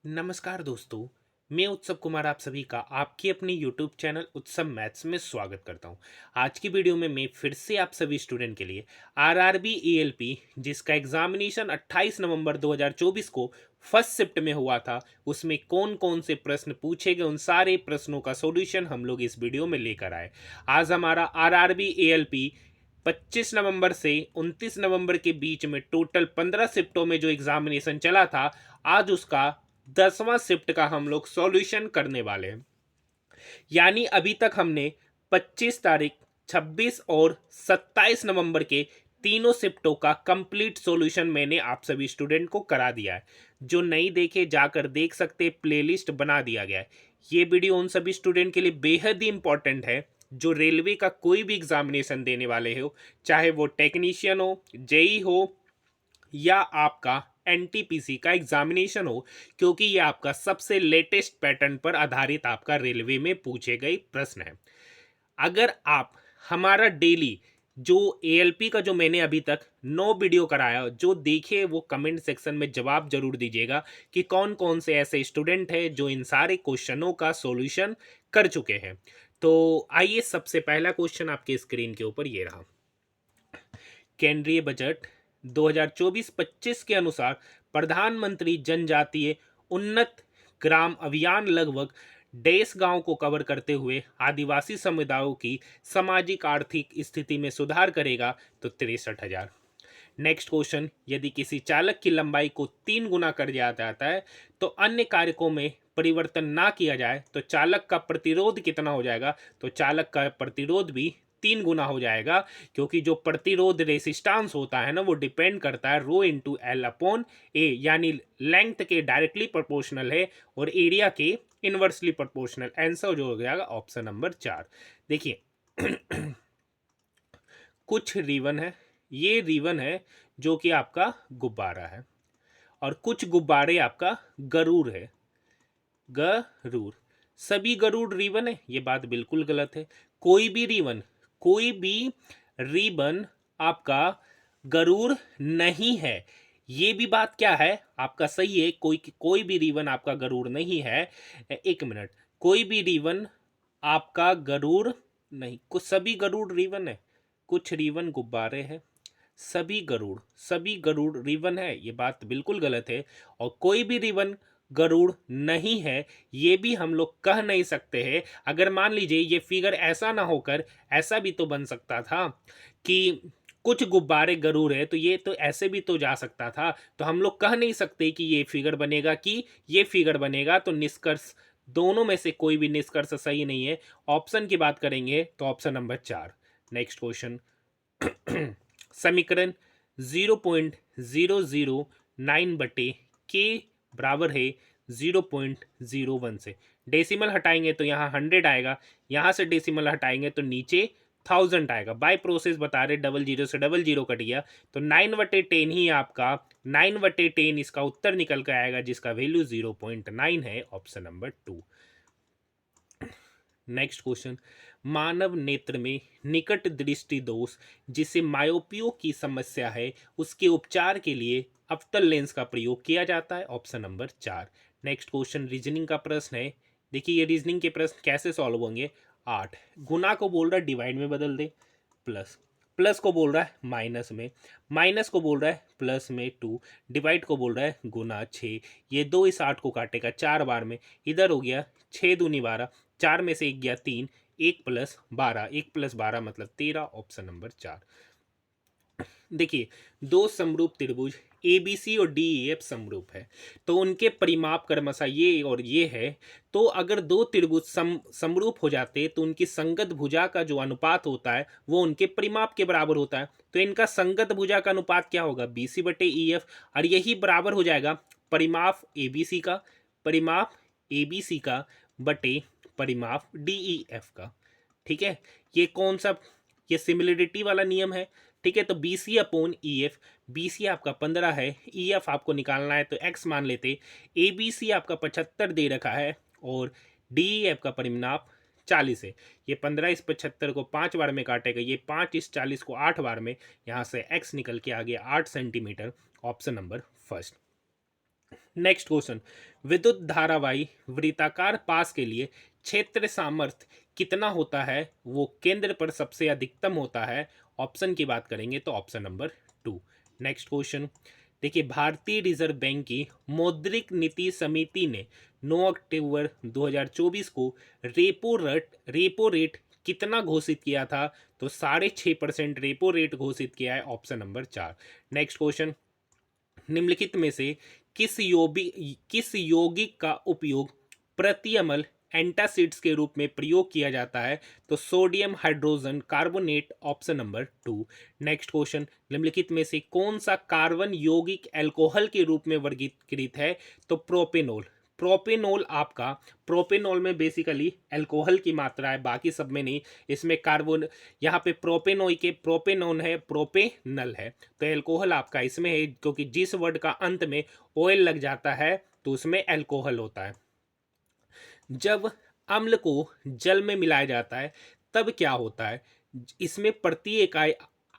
नमस्कार दोस्तों। मैं उत्सव कुमार आप सभी का आपके अपने YouTube चैनल उत्सव मैथ्स में स्वागत करता हूं। आज की वीडियो में मैं फिर से आप सभी स्टूडेंट के लिए आरआरबी एएलपी जिसका एग्जामिनेशन 28 नवंबर 2024 को फर्स्ट शिफ्ट में हुआ था, उसमें कौन कौन से प्रश्न पूछे गए उन सारे प्रश्नों का सॉल्यूशन हम लोग इस वीडियो में लेकर आए। आज हमारा आरआरबी एएलपी 25 नवंबर से 29 नवंबर के बीच में टोटल 15 शिफ्टों में जो एग्जामिनेशन चला था, आज उसका 10वां शिफ्ट का हम लोग सॉल्यूशन करने वाले हैं। यानी अभी तक हमने 25 तारीख, 26 और 27 नवंबर के तीनों शिफ्टों का कंप्लीट सॉल्यूशन मैंने आप सभी स्टूडेंट को करा दिया है। जो नहीं देखे जाकर देख सकते, प्लेलिस्ट बना दिया गया है। ये वीडियो उन सभी स्टूडेंट के लिए बेहद ही इंपॉर्टेंट है जो रेलवे का कोई भी एग्जामिनेशन देने वाले हो, चाहे वो टेक्नीशियन हो, जेई हो या आपका एनटीपीसी का एग्जामिनेशन हो, क्योंकि ये आपका सबसे लेटेस्ट पैटर्न पर आधारित आपका रेलवे में पूछे गए प्रश्न है। अगर आप हमारा डेली जो एएलपी का जो मैंने अभी तक 9 वीडियो कराया जो देखे, वो कमेंट सेक्शन में जवाब जरूर दीजिएगा कि कौन कौन से ऐसे स्टूडेंट हैं जो इन सारे क्वेश्चनों का सॉल्यूशन कर चुके हैं। तो आइए, सबसे पहला क्वेश्चन आपके स्क्रीन के ऊपर ये रहा। केंद्रीय बजट 2024-25 के अनुसार प्रधानमंत्री जनजातीय उन्नत ग्राम अभियान लगभग 1.5 गांव को कवर करते हुए आदिवासी समुदायों की सामाजिक आर्थिक स्थिति में सुधार करेगा, तो 63,000। नेक्स्ट क्वेश्चन, यदि किसी चालक की लंबाई को 3 गुना कर दिया जाता है तो अन्य कारकों में परिवर्तन ना किया जाए तो चालक का प्रतिरोध कितना हो जाएगा, तो चालक का प्रतिरोध भी 3 गुना हो जाएगा, क्योंकि जो प्रतिरोध रेसिस्टेंस होता है ना, वो डिपेंड करता है रो इंटू एल अपॉन ए, यानी लेंथ के डायरेक्टली प्रोपोर्शनल है और एरिया के इनवर्सली प्रोपोर्शनल। आंसर जो हो जाएगा ऑप्शन नंबर 4। देखिए कुछ रिबन है, ये रिबन है जो कि आपका गुब्बारा है, और कुछ गुब्बारे आपका गरूर है। गरूर, सभी गरुड़ रिबन है, ये बात बिल्कुल गलत है। कोई भी रिबन आपका गरूर नहीं है, ये भी बात क्या है आपका सही है। कोई कोई भी रिबन आपका गरूर नहीं है। एक मिनट, कोई भी रिबन आपका गरूर नहीं, कुछ सभी गरुड़ रिबन है, कुछ रिबन गुब्बारे हैं, सभी गरुड़ रिबन है, ये बात बिल्कुल गलत है। और कोई भी रिबन गरुड़ नहीं है, ये भी हम लोग कह नहीं सकते हैं। अगर मान लीजिए ये फिगर ऐसा ना होकर ऐसा भी तो बन सकता था कि कुछ गुब्बारे गरुड़ है, तो ये तो ऐसे भी तो जा सकता था। तो हम लोग कह नहीं सकते कि ये फिगर बनेगा कि ये फिगर बनेगा। तो निष्कर्ष दोनों में से कोई भी निष्कर्ष सही नहीं है। ऑप्शन की बात करेंगे तो ऑप्शन नंबर 4। नेक्स्ट क्वेश्चन, समीकरण 0.009 बटे के बराबर है 0.01 से। डेसिमल हटाएंगे तो यहाँ 100 आएगा, यहाँ से डेसिमल हटाएंगे तो नीचे 1000 आएगा। बाय प्रोसेस बता रहे, डबल जीरो से डबल जीरो कट गया, तो 9/10 ही आपका 9/10 इसका उत्तर निकल कर आएगा, जिसका वैल्यू 0.9 है। Option number 2। नेक्स्ट क्वेश्चन, मानव नेत्र में निकट दृष्टि दोष जिसे मायोपियो की समस्या है, उसके उपचार के लिए अवतल लेंस का प्रयोग किया जाता है। Option number 4। Next question reasoning का प्रश्न है। देखिए ये रीजनिंग के प्रश्न कैसे सॉल्व होंगे। 8 गुना को बोल रहा है डिवाइड में बदल दे, प्लस प्लस को बोल रहा है माइनस में, माइनस को बोल रहा है प्लस में 2, डिवाइड को बोल रहा है गुना 6। ये 2 इस 8 को काटेगा 4 बार में, इधर हो गया 6 दूनी 12, 4 में से 1 गया 3, 1 + 12, 1 + 12 मतलब 13। Option number 4। देखिए दो समरूप त्रिभुज ए बी सी और डी ई एफ समरूप है, तो उनके परिमाप क्रमशः ये और ये है। तो अगर दो त्रिभुज समरूप हो जाते तो उनकी संगत भुजा का जो अनुपात होता है वो उनके परिमाप के बराबर होता है। तो इनका संगत भुजा का अनुपात क्या होगा, बी सी बटे ई एफ, और यही बराबर हो जाएगा परिमाप ए बी सी का, परिमाप ए बी सी का बटे परिमाप डी ई एफ का। ठीक है, ये कौन सा, ये सिमिलरिटी वाला नियम है। ठीक है, तो B C upon E F, B C आपका 15 है, ई एफ आपको निकालना है तो एक्स मान लेते। ए बी सी आपका 75 दे रखा है और डी ई एफ का परिमाप 40 है। ये 15 इस 75 को 5 बार में काटेगा, ये 5 इस 40 को 8 बार में, यहाँ से एक्स निकल के आ गया 8 centimetre. Option number first. Next question, विद्युत धारावाही वृत्ताकार पास के लिए क्षेत्र सामर्थ्य कितना होता है, वो केंद्र पर सबसे अधिकतम होता है। ऑप्शन की बात करेंगे तो ऑप्शन नंबर 2। नेक्स्ट क्वेश्चन देखिए, भारतीय रिजर्व बैंक की मौद्रिक नीति समिति ने 9 अक्टूबर 2024 को रेपो रेट कितना घोषित किया था, तो 6.5% रेपो रेट घोषित किया है। Option number 4। नेक्स्ट क्वेश्चन, निम्नलिखित में से किस यौगिक का उपयोग प्रति अम्ल एंटासिड्स के रूप में प्रयोग किया जाता है, तो sodium hydrogen carbonate. Option number 2। Next question, निम्नलिखित में से कौन सा कार्बन यौगिक अल्कोहल के रूप में वर्गीकृत है, तो प्रोपेनॉल। प्रोपेनॉल में बेसिकली अल्कोहल की मात्रा है, बाकी सब में नहीं। इसमें कार्बन, यहाँ पे प्रोपेनॉन है, प्रोपेनल है, तो अल्कोहल आपका इसमें है, क्योंकि जिस वर्ड का अंत में ऑयल लग जाता है तो उसमें अल्कोहल होता है। जब अम्ल को जल में मिलाया जाता है तब क्या होता है, इसमें प्रति इकाई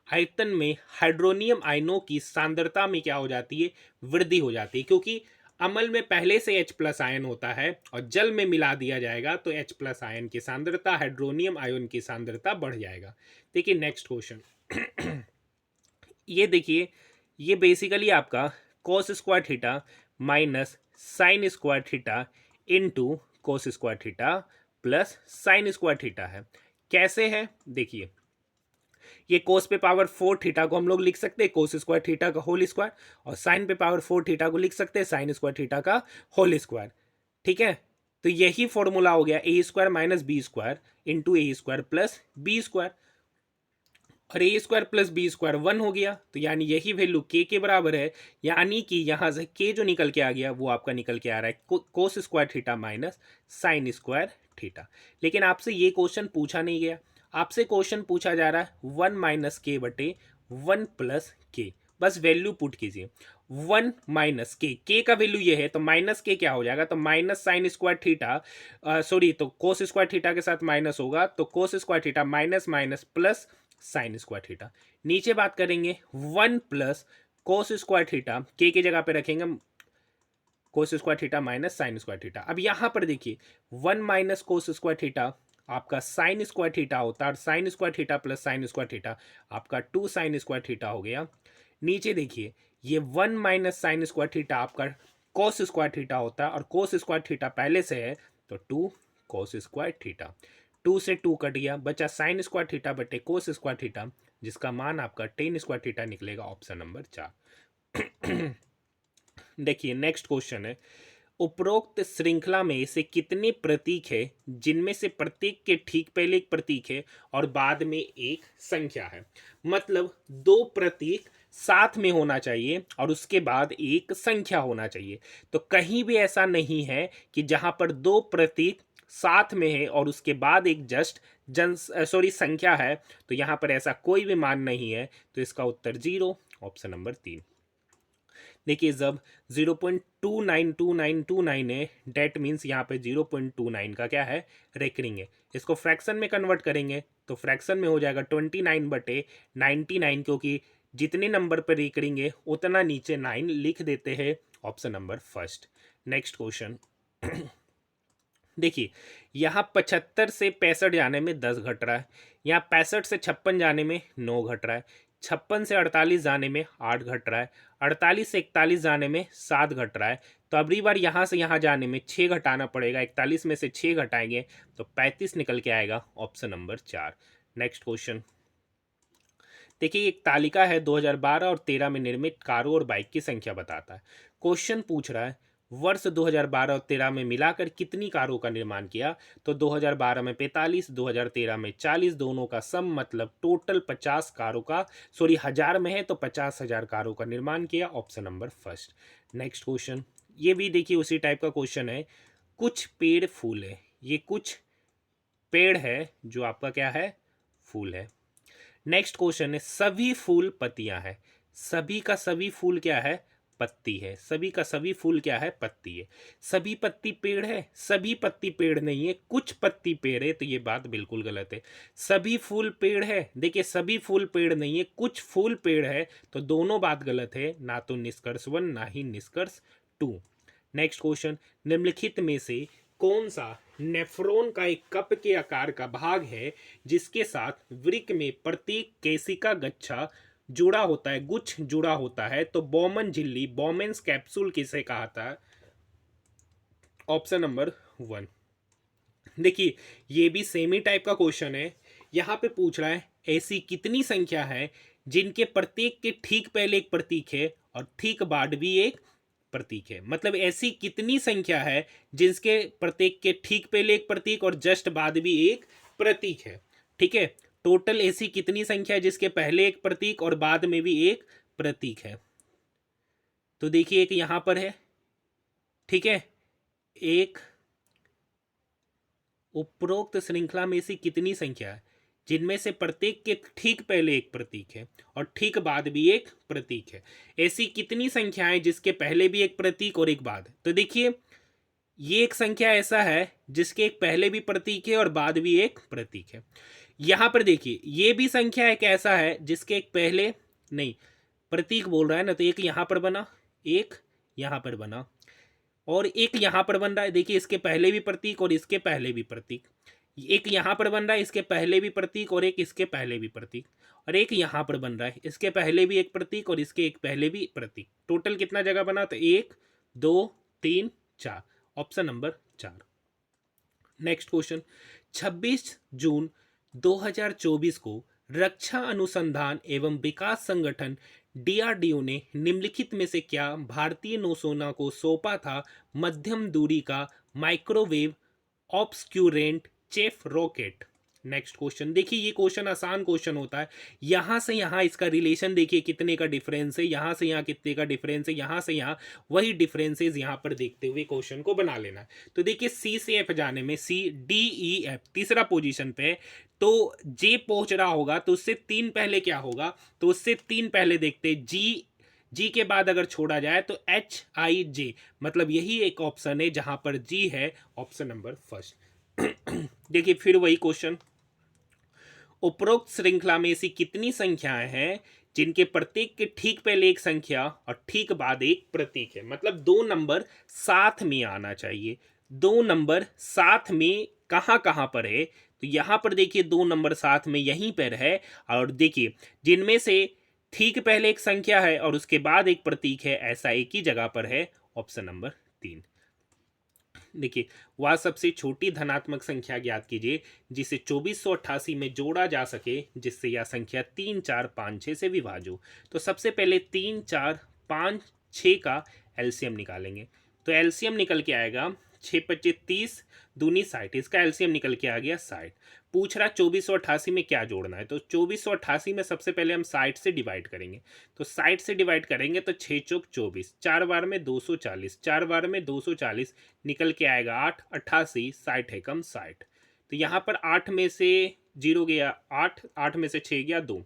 आयतन में हाइड्रोनियम आयनों की सांद्रता में क्या हो जाती है, वृद्धि हो जाती है, क्योंकि अम्ल में पहले से H+ आयन होता है और जल में मिला दिया जाएगा तो H+ आयन की सांद्रता, हाइड्रोनियम आयन की सांद्रता बढ़ जाएगा। देखिए नेक्स्ट क्वेश्चन, ये देखिए, ये बेसिकली आपका cos square theta minus sign square theta into cos square theta plus sign square theta है। कैसे है देखिए, ये कोस पे पावर 4 थीटा को हम लोग लिख सकते हैं कोस स्क्वायर थीटा का होल स्क्वायर, और साइन पे पावर 4 थीटा को लिख सकते हैं साइन स्क्वायर थीटा का होल स्क्वायर। ठीक है, तो यही फॉर्मूला हो गया A square minus B square into A square plus B square, और A square plus B square 1 हो गया, तो यानी यही वैल्यू के बराबर है, यानी कि यहाँ से के जो निकल के आ गया वो आपका निकल के आ रहा है कोस square theta minus sign square theta. लेकिन आपसे ये क्वेश्चन पूछा नहीं गया, आपसे क्वेश्चन पूछा जा रहा है 1 माइनस के बटे 1 प्लस के, बस वैल्यू पुट कीजिए। 1 माइनस के का वैल्यू ये है, तो माइनस के क्या हो जाएगा, तो minus sign square theta, sorry, तो कोस स्क्वायर थीटा के साथ माइनस होगा, तो कोस square theta minus minus plus sign square theta. नीचे बात करेंगे 1 प्लस कोस स्क्वायर थीटा, के की जगह पे रखेंगे कोस square theta minus sign square theta. अब यहां पर देखिए 1 माइनस कोस स्क्वायर थीटा आपका साइन स्क्वायर थीटा होता है, और sign square theta plus sign square theta आपका 2 साइन स्क्वायर थीटा हो गया। नीचे देखिए, ये 1 माइनस साइन स्क्वायर थीटा आपका कोस स्क्वायर थीटा होता है, और कोस स्क्वायर थीटा पहले से है तो 2 कोस स्क्वायर थीटा। 2 से 2 कट गया, बचा साइन स्क्वायर थीटा बटे कोस स्क्वायर थीटा, जिसका मान आपका टेन स्क्वायर थीटा निकलेगा। Option number 4। देखिए नेक्स्ट क्वेश्चन है, उपरोक्त श्रृंखला में से कितने प्रतीक है जिनमें से प्रत्येक के ठीक पहले एक प्रतीक है और बाद में एक संख्या है। मतलब दो प्रतीक साथ में होना चाहिए और उसके बाद एक संख्या होना चाहिए। तो कहीं भी ऐसा नहीं है कि जहां पर दो प्रतीक साथ में है और उसके बाद एक संख्या है, तो यहां पर ऐसा कोई भी मान नहीं है, तो इसका उत्तर 0। Option number 3। देखिए जब 0.292929 है, डेट मीन्स यहाँ पे 0.29 का क्या है, रेकरिंग है। इसको फ्रैक्शन में कन्वर्ट करेंगे तो फ्रैक्शन में हो जाएगा 29/99, क्योंकि जितने नंबर पर रेकरिंग है उतना नीचे 9 लिख देते हैं। Option number first. Next question देखिए, यहाँ 75 से 65 जाने में 10 घट रहा है, यहाँ 65 से 56 जाने में 9 घट रहा है, 56 से 48 जाने में 8 घट रहा है, 48 से 41 जाने में 7 घट रहा है। तो अगली बार यहाँ से यहाँ जाने में 6 घटाना पड़ेगा, 41 में से 6 घटाएंगे तो 35 निकल के आएगा। Option number 4। नेक्स्ट क्वेश्चन देखिए, एक तालिका है 2012 और 13 में निर्मित कारों और बाइक की संख्या बताता है। क्वेश्चन पूछ रहा है वर्ष 2012 और 13 में मिलाकर कितनी कारों का निर्माण किया, तो 2012 में 45, 2013 में 40, दोनों का सम मतलब टोटल 50 कारों का, सॉरी हजार में है तो 50,000 कारों का निर्माण किया। Option number first. Next question ये भी देखिए उसी टाइप का क्वेश्चन है, कुछ पेड़ फूल है, ये कुछ पेड़ है जो आपका क्या है, फूल है। नेक्स्ट क्वेश्चन है, सभी फूल पत्तियां हैं, सभी का सभी फूल क्या है, पत्ती है, सभी का सभी फूल क्या है, पत्ती है। सभी पत्ती पेड़ है, सभी पत्ती पेड़ नहीं है, कुछ पत्ती पेड़ है, तो ये बात बिल्कुल गलत है। सभी फूल पेड़ है, देखिए सभी फूल पेड़ नहीं है, कुछ फूल पेड़ है, तो दोनों बात गलत है, ना तो निष्कर्ष 1 ना ही निष्कर्ष 2। नेक्स्ट क्वेश्चन, निम्नलिखित में से कौन सा नेफ्रॉन का एक कप के आकार का भाग है जिसके साथ वृक्क में प्रत्येक केशिका गच्छा जुड़ा होता है, गुच्छ जुड़ा होता है? तो बोमन झिल्ली, बोमेन्स कैप्सूल किसे कहा था? Option number 1। देखिए, ये भी सेम ही टाइप का क्वेश्चन है। यहाँ पे पूछ रहा है ऐसी कितनी संख्या है जिनके प्रत्येक के ठीक पहले एक प्रतीक है और ठीक बाद भी एक प्रतीक है। मतलब ऐसी कितनी संख्या है जिसके प्रत्येक के ठीक पहले एक प्रतीक और जस्ट बाद भी एक प्रतीक है। ठीक है, टोटल ऐसी कितनी संख्या है जिसके पहले एक प्रतीक और बाद में भी एक प्रतीक है? तो देखिए, एक यहां पर है, ठीक है, एक उपरोक्त श्रृंखला में ऐसी कितनी संख्या है जिनमें से प्रत्येक के ठीक पहले एक प्रतीक है और ठीक बाद भी एक प्रतीक है? ऐसी कितनी संख्याएं जिसके पहले भी एक प्रतीक और एक बाद? तो देखिए, ये एक संख्या ऐसा है जिसके एक पहले भी प्रतीक है और बाद भी एक प्रतीक है। यहां पर देखिए, ये भी संख्या एक ऐसा है जिसके एक पहले नहीं, प्रतीक बोल रहा है ना, तो एक यहां पर बना, एक यहां पर बना और एक यहां पर बन रहा है। देखिए, इसके पहले भी प्रतीक और इसके पहले भी प्रतीक। एक यहां पर बन रहा है, इसके पहले भी प्रतीक और एक इसके पहले भी प्रतीक, और एक यहां पर बन रहा है, इसके पहले भी एक प्रतीक और इसके एक पहले भी प्रतीक। टोटल कितना जगह बना? तो 1 2 3 4, ऑप्शन नंबर 4। नेक्स्ट क्वेश्चन, 26 जून 2024 को रक्षा अनुसंधान एवं विकास संगठन डीआरडीओ ने निम्नलिखित में से क्या भारतीय नौसेना को सौंपा था मध्यम दूरी का microwave obscurant chaff rocket? Next question, देखिए ये क्वेश्चन आसान क्वेश्चन होता है। यहां से यहां इसका रिलेशन देखिए कितने का डिफरेंस है, यहां से यहां कितने का डिफरेंस है, यहां से यहां वही डिफरेंसेस यहां पर देखते हुए क्वेश्चन को बना लेना है। तो देखिए, सी से एफ जाने में सी डी ई एफ तीसरा पोजीशन पे है, तो जे पहुंच रहा होगा तो उससे 3 पहले क्या होगा? तो उससे 3 पहले देखते, जी के बाद अगर छोड़ा जाए तो एच आई जे, मतलब यही एक ऑप्शन है जहां पर जी है, ऑप्शन नंबर फर्स्ट। देखिए फिर वही क्वेश्चन, उपरोक्त श्रृंखला में ऐसी कितनी संख्याएं हैं जिनके प्रत्येक के ठीक पहले एक संख्या और ठीक बाद एक प्रतीक है? मतलब दो नंबर साथ में आना चाहिए। दो नंबर साथ में कहां कहां पर है? तो यहां पर देखिए, दो नंबर साथ में यहीं पर है, और देखिए जिनमें से ठीक पहले एक संख्या है और उसके बाद एक प्रतीक है, ऐसा एक ही जगह पर है, ऑप्शन नंबर 3। देखिए, वह सबसे छोटी धनात्मक संख्या ज्ञात कीजिए जिसे 2488 में जोड़ा जा सके जिससे यह संख्या 3 4 5 6 से विभाज्य हो। तो सबसे पहले 3 4 5 6 का एलसीएम निकालेंगे। तो एलसीएम निकल के आएगा 6 25 30 दूनी 60, इसका एलसीएम निकल के आ गया 60। पूछ रहा 2488 में क्या जोड़ना है, तो 2488 में सबसे पहले हम 60 से डिवाइड करेंगे। तो 60 से डिवाइड करेंगे तो 6 चौक 24, 4 बार में 240, 4 बार में 240, निकल के आएगा 8 88, 60 है कम 60। तो यहाँ पर 8 में से 0 गया 8, 8 में से 6 गया 2।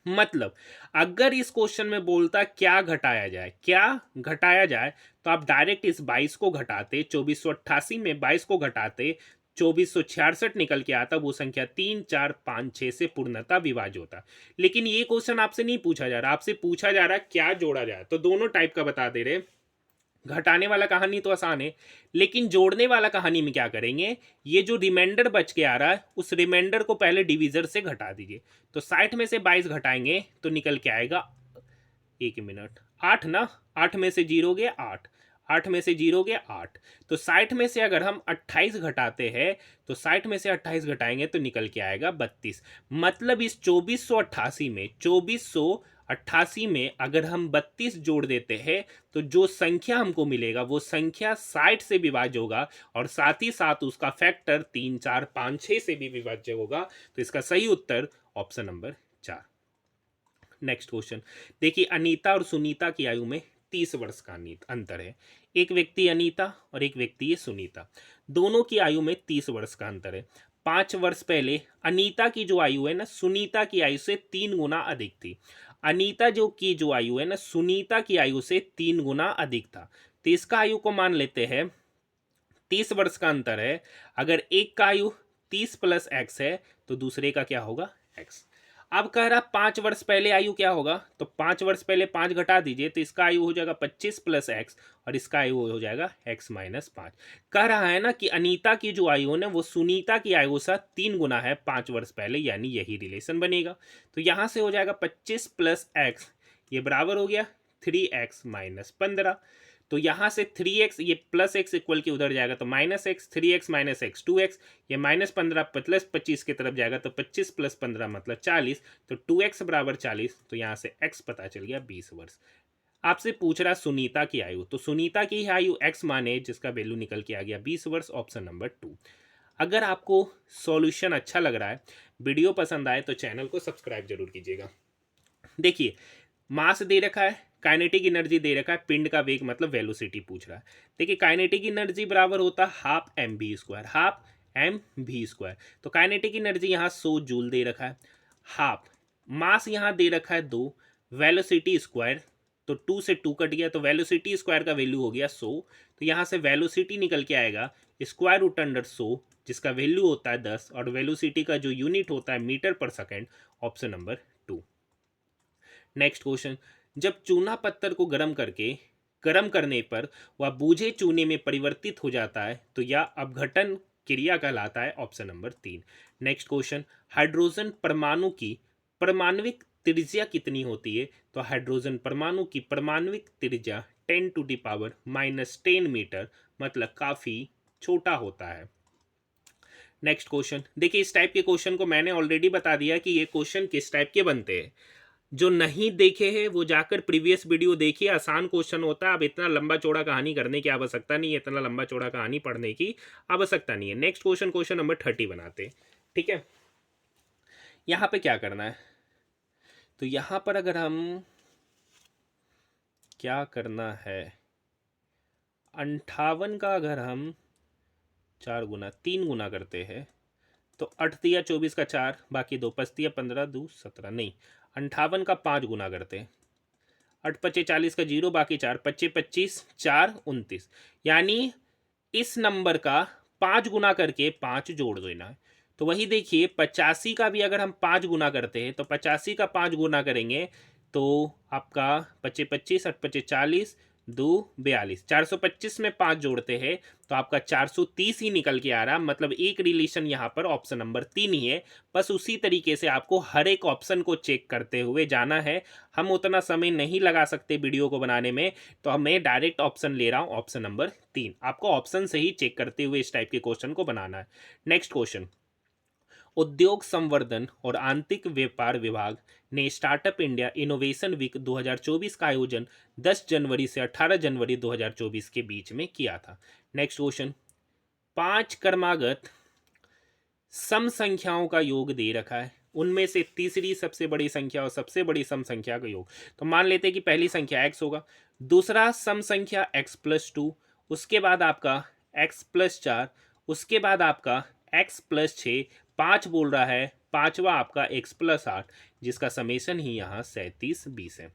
मतलब अगर इस क्वेश्चन में बोलता क्या घटाया जाए, क्या घटाया जाए, तो आप डायरेक्ट इस 22 को घटाते, 2488 में 22 को घटाते, 2466 निकल के आता, वो संख्या 3 4 5 6 से पूर्णतः विभाज्य होता। लेकिन ये क्वेश्चन आपसे नहीं पूछा जा रहा, आपसे पूछा जा रहा है क्या जोड़ा जाए। तो दोनों टाइप का बता दे रहे। घटाने वाला कहानी तो आसान है, लेकिन जोड़ने वाला कहानी में क्या करेंगे? ये जो रिमाइंडर बच के आ रहा है उस रिमाइंडर को पहले डिवीजर से घटा दीजिए। तो 60 में से 22 घटाएंगे तो निकल के आएगा, एक मिनट, 8 ना, 8 में से 0 गया 8, 8 में से 0 गया 8। तो 60 में से अगर हम 28 घटाते हैं तो 60 में से 28 घटाएंगे तो निकल के आएगा 32। मतलब इस 2488 में अगर हम 32 जोड़ देते हैं तो जो संख्या हमको मिलेगा वो संख्या 60 से विभाज्य होगा, और साथ ही साथ उसका फैक्टर 3 4 5 6 से भी विभाज्य होगा। तो इसका सही उत्तर ऑप्शन नंबर 4। नेक्स्ट क्वेश्चन, देखिए अनीता और सुनीता की आयु में 30 वर्ष का अंतर है। एक व्यक्ति अनीता और एक व्यक्ति है सुनीता, दोनों की आयु में 30 वर्ष का अंतर है। 5 वर्ष पहले अनीता की जो आयु है ना सुनीता की आयु से 3 गुना अधिक थी। अनीता जो आयु है ना सुनीता की आयु से 3 गुना अधिक था। तो इसका आयु को मान लेते हैं 30 वर्ष का अंतर है। अगर एक का आयु 30 प्लस एक्स है तो दूसरे का क्या होगा? एक्स। अब कह रहा 5 वर्ष पहले आयु क्या होगा, तो 5 वर्ष पहले 5 घटा दीजिए तो इसका आयु हो जाएगा 25 + x और इसका आयु हो जाएगा x - 5। कह रहा है ना कि अनीता की जो आयु है ना वो सुनीता की आयु से 3 गुना है 5 वर्ष पहले, यानी यही रिलेशन बनेगा। तो यहाँ से हो जाएगा 25 + x, ये बराबर हो गया 3x - 15। तो यहाँ से 3x, ये प्लस एक्स इक्वल के उधर जाएगा तो -x, 3x - x 2x, ये -15 प्लस 25 की तरफ जाएगा तो 25 + 15 मतलब 40, तो 2x = 40, तो यहाँ से x पता चल गया 20 वर्ष। आपसे पूछ रहा सुनीता की आयु, तो सुनीता की आयु x माने जिसका वैल्यू निकल के आ गया 20 वर्ष, ऑप्शन नंबर 2। अगर आपको सॉल्यूशन अच्छा लग रहा है, वीडियो पसंद आए तो चैनल को सब्सक्राइब जरूर कीजिएगा। देखिए मास दे रखा है, काइनेटिक एनर्जी दे रखा है, पिंड का वेग मतलब वेलोसिटी पूछ रहा है। देखिए काइनेटिक एनर्जी बराबर होता है हाफ mv², हाफ mv²। तो काइनेटिक एनर्जी यहाँ 100 जूल दे रखा है, हाफ मास यहाँ दे रखा है 2, वेलोसिटी स्क्वायर, तो 2 से 2 कट गया तो वेलोसिटी स्क्वायर का वैल्यू हो गया 100। तो यहाँ से वेलोसिटी निकल के आएगा √100, जिसका वैल्यू होता है 10, और वेलोसिटी का जो यूनिट होता है मीटर पर second, option number 2। Next question, जब चूना पत्थर को गर्म करने पर वह बूझे चूने में परिवर्तित हो जाता है तो यह अपघटन क्रिया कहलाता है, option number 3। Next question, hydrogen परमाणु की परमाणविक त्रिज्या कितनी होती है, तो हाइड्रोजन परमाणु की परमाणविक त्रिज्या 10⁻⁻10 मीटर, मतलब काफी छोटा होता है। नेक्स्ट क्वेश्चन, देखिए इस टाइप के क्वेश्चन को मैंने ऑलरेडी बता दिया कि ये क्वेश्चन किस टाइप के बनते हैं। जो नहीं देखे हैं वो जाकर प्रीवियस वीडियो देखिए, आसान क्वेश्चन होता है। अब इतना लंबा चौड़ा कहानी करने की आवश्यकता नहीं है, इतना लंबा चौड़ा कहानी पढ़ने की आवश्यकता नहीं है। नेक्स्ट क्वेश्चन, क्वेश्चन नंबर 30 बनाते हैं। ठीक है, यहाँ पे क्या करना है, तो यहाँ पर अगर हम क्या करना है, 58 का अगर हम 3 गुना करते हैं तो 8 दिया 24 का 4, बाकी 2 5 दिया 15, 2 17, नहीं 58 का 5 गुना करते हैं, 8 5 40 का 0, बाकी 4 25 25 4 29, यानी इस नंबर का 5 गुना करके 5 जोड़ देना है। तो वही देखिए 85 का भी अगर हम 5 गुना करते हैं तो 85 का 5 गुना करेंगे तो आपका 25 25 8 25 40 2 42, 425 में 5 जोड़ते हैं तो आपका 430 ही निकल के आ रहा। मतलब एक रिलेशन यहाँ पर ऑप्शन नंबर 3 ही है। बस उसी तरीके से आपको हर एक ऑप्शन को चेक करते हुए जाना है। हम उतना समय नहीं लगा सकते वीडियो को बनाने में, तो मैं डायरेक्ट ऑप्शन ले रहा हूँ, ऑप्शन नंबर 3। आपको ऑप्शन से ही चेक करते हुए इस टाइप के क्वेश्चन को बनाना है। नेक्स्ट क्वेश्चन, उद्योग संवर्धन और आंतरिक व्यापार विभाग ने स्टार्टअप इंडिया इनोवेशन वीक 2024 का आयोजन 10 जनवरी से 18 जनवरी 2024 के बीच में किया था। नेक्स्ट क्वेश्चन, 5 क्रमागत सम संख्याओं का योग दे रखा है, उनमें से तीसरी सबसे बड़ी संख्या और सबसे बड़ी सम संख्या का योग। तो मान लेते हैं कि पहली संख्या x होगा, दूसरा सम संख्या x+2, उसके बाद आपका x+4, उसके बाद आपका x+6, 5 बोल रहा है, पांचवा आपका x+8, जिसका समेशन ही यहाँ 37 20 है।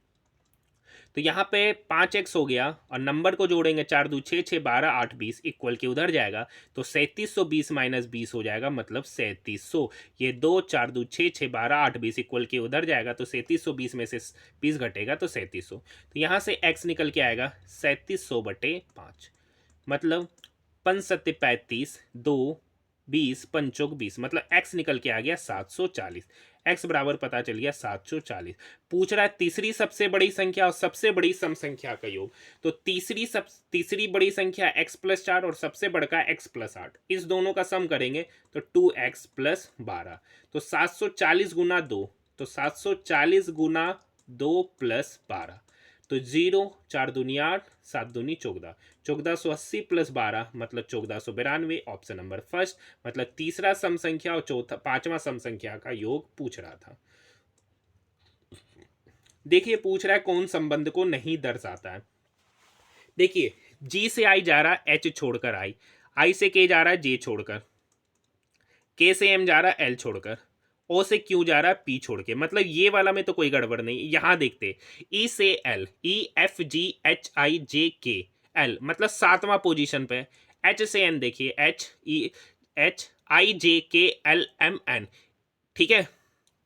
तो यहाँ पे 5x हो गया और नंबर को जोड़ेंगे, 4 2 6 6 12 8 20 इक्वल के उधर जाएगा तो 3720 - 20 हो जाएगा, मतलब 3700। ये 2 4 2 6 6 12 8 20 इक्वल के उधर जाएगा तो 3720 में से 20 घटेगा तो 3700। तो यहाँ से x निकल के आएगा 3700/5, मतलब 5 7 35 2 20 5 20, मतलब x निकल के आ गया 740। x बराबर पता चल गया 740। पूछ रहा है तीसरी सबसे बड़ी संख्या और सबसे बड़ी सम संख्या का योग। तो तीसरी बड़ी संख्या x+4 और सबसे बड़का x+8, इस दोनों का सम करेंगे तो 2x+12, तो 740 गुना 2, तो 740 गुना 2 + 12, तो 0 4 दूनी 8 7 दूनी 14, 1480 + 12 मतलब 1492, ऑप्शन नंबर फर्स्ट। मतलब तीसरा सम संख्या और पांचवा सम संख्या का योग पूछ रहा था। देखिए पूछ रहा है कौन संबंध को नहीं दर्शाता है। देखिए जी से आई जा रहा है एच छोड़कर आई से के जा रहा है जे छोड़कर, के से एम जा रहा है एल छोड़कर, ओ से क्यू जा रहा है पी छोड़ के। मतलब ये वाला में तो कोई गड़बड़ नहीं। यहां देखते ई से L, E F G H I J K L, मतलब 7वां पोजीशन पे। एच से एन देखिए, H I J K L M N. ठीक है,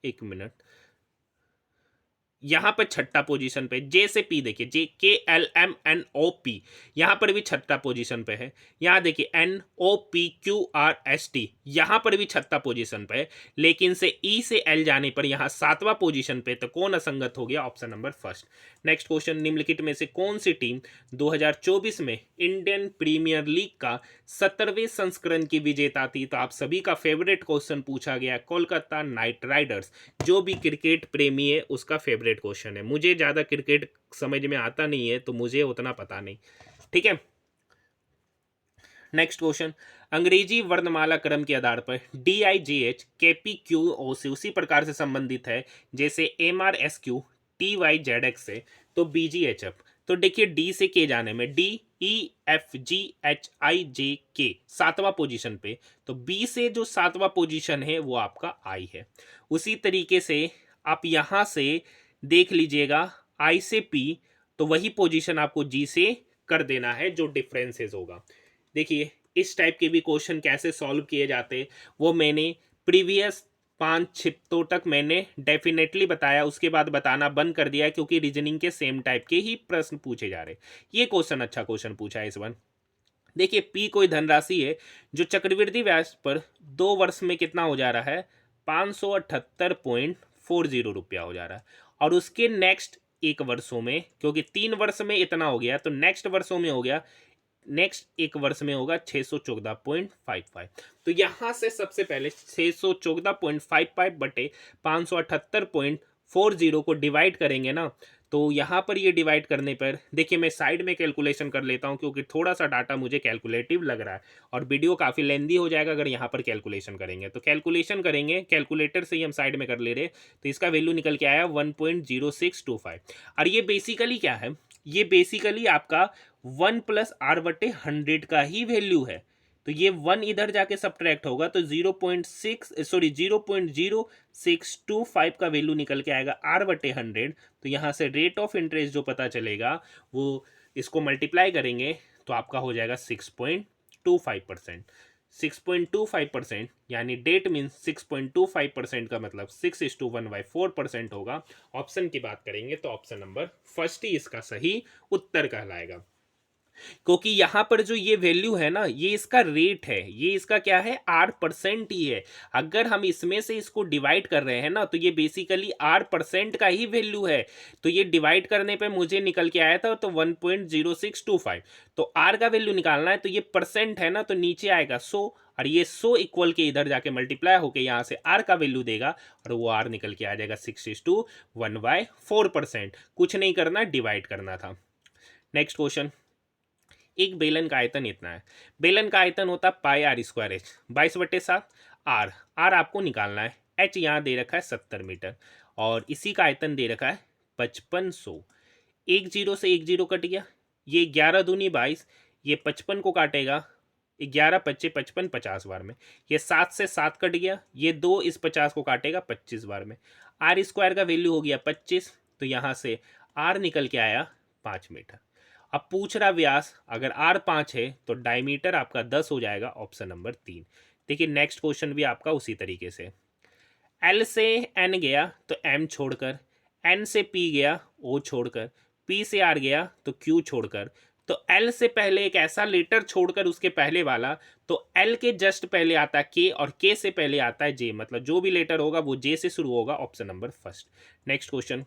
एक मिनट, यहाँ पर छठा पोजीशन पे, जे से पी देखिए, JKLMNOP, यहाँ पर भी छठा पोजीशन पे है। यहाँ देखिए NOPQRST, यहाँ पर भी छठा पोजीशन पे है, लेकिन से ई से एल जाने पर यहाँ सातवां पोजीशन पे, तो कौन असंगत हो गया? Option number first. Next question, निम्नलिखित में से कौन सी टीम 2024 में इंडियन प्रीमियर लीग का 17वें संस्करण की विजेता थी? तो आप सभी का फेवरेट क्वेश्चन पूछा गया, कोलकाता नाइट राइडर्स। जो भी क्रिकेट प्रेमी है उसका फेवरेट क्वेश्चन है। मुझे ज़्यादा क्रिकेट समझ में आता नहीं है, तो मुझे उतना पता नहीं, ठीक है। नेक्स्ट क्वेश्चन, अंग्रेजी वर्णमाला क्रम के आधार पर DIGH KPQO से उसी प्रकार से संबंधित है जैसे MRSQ TYZX से, तो BGHF। तो देखिए डी से के जाने में DEFGHIJK सातवां पोजीशन पे, तो बी से जो सातवां पोजीशन है वो आपका आई है। उसी तरीके से आप यहां से देख लीजिएगा आई से पी, तो वही पोजीशन आपको जी से कर देना है जो डिफरेंसेस होगा। देखिए इस टाइप के भी क्वेश्चन कैसे सॉल्व किए जाते वो मैंने प्रीवियस 5 शिफ्टों तक मैंने डेफिनेटली बताया, उसके बाद बताना बंद कर दिया क्योंकि रीजनिंग के सेम टाइप के ही प्रश्न पूछे जा रहे। ये क्वेश्चन अच्छा क्वेश्चन पूछा है इस बार। देखिए पी कोई धनराशि है जो चक्रवृद्धि ब्याज पर 2 वर्ष में कितना हो जा रहा है? 578.40 रुपया हो जा रहा है, और उसके नेक्स्ट एक वर्षों में, क्योंकि 3 वर्ष में इतना हो गया तो नेक्स्ट वर्षों में हो गया, नेक्स्ट एक वर्ष में होगा 614.55। तो यहां से सबसे पहले 614.55 बटे 578.40 को डिवाइड करेंगे ना, तो यहाँ पर ये डिवाइड करने पर देखिए मैं साइड में कैलकुलेशन कर लेता हूँ क्योंकि थोड़ा सा डाटा मुझे कैलकुलेटिव लग रहा है और वीडियो काफ़ी लेंदी हो जाएगा अगर यहाँ पर कैलकुलेशन करेंगे। तो कैलकुलेशन करेंगे, कैलकुलेटर से ही हम साइड में कर ले रहे, तो इसका वैल्यू निकल के आया 1.0625। और ये बेसिकली क्या है? ये बेसिकली आपका 1 प्लस आर बटे 100 का ही वैल्यू है। तो ये 1 इधर जाके सब्ट्रैक्ट होगा तो 0.0625 का वैल्यू निकल के आएगा आर बटे 100। तो यहाँ से रेट ऑफ इंटरेस्ट जो पता चलेगा वो इसको मल्टीप्लाई करेंगे तो आपका हो जाएगा 6.25%। 6.25% यानी डेट मीन्स 6.25% का मतलब 6:1/4% होगा। ऑप्शन की बात करेंगे तो ऑप्शन नंबर फर्स्ट ही इसका सही उत्तर कहलाएगा, क्योंकि यहां पर जो ये वैल्यू है ना ये इसका रेट है, ये इसका क्या है? R% ही है। अगर हम इसमें से इसको डिवाइड कर रहे हैं ना तो ये बेसिकली R% का ही वैल्यू है। तो ये डिवाइड करने पे मुझे निकल के आया था तो 1.0625। तो R का वैल्यू निकालना है तो ये परसेंट है ना, तो नीचे आएगा 100, और ये 100 इक्वल के इधर जाके मल्टीप्लाई होके यहाँ से R का वैल्यू देगा और वो R निकल के आ जाएगा 6:1/4%। कुछ नहीं करना, डिवाइड करना था। नेक्स्ट क्वेश्चन, एक बेलन का आयतन इतना है। बेलन का आयतन होता है pi r square h, 22/7। R r आपको निकालना है। एच यहाँ दे रखा है 70 मीटर और इसी का आयतन दे रखा है 5500। एक जीरो से एक जीरो कट गया, ये 11 दूनी 22, ये 55 को काटेगा, 11 पच्चे 55 50 बार में। ये 7 से 7 कट गया, ये 2 इस 50 को काटेगा 25 बार में। आर स्क्वायर का वैल्यू हो गया 25, तो यहाँ से आर निकल के आया 5 मीटर। अब पूछ रहा व्यास, अगर आर 5 है तो डायमीटर आपका 10 हो जाएगा, ऑप्शन नंबर 3। देखिए नेक्स्ट क्वेश्चन भी आपका उसी तरीके से, एल से एन गया तो एम छोड़कर, एन से पी गया ओ छोड़कर, पी से आर गया तो क्यू छोड़कर। तो एल से पहले एक ऐसा लेटर छोड़कर उसके पहले वाला, तो एल के जस्ट पहले आता है के और के से पहले आता है जे, मतलब जो भी लेटर होगा वो जे से शुरू होगा, option number first. Next question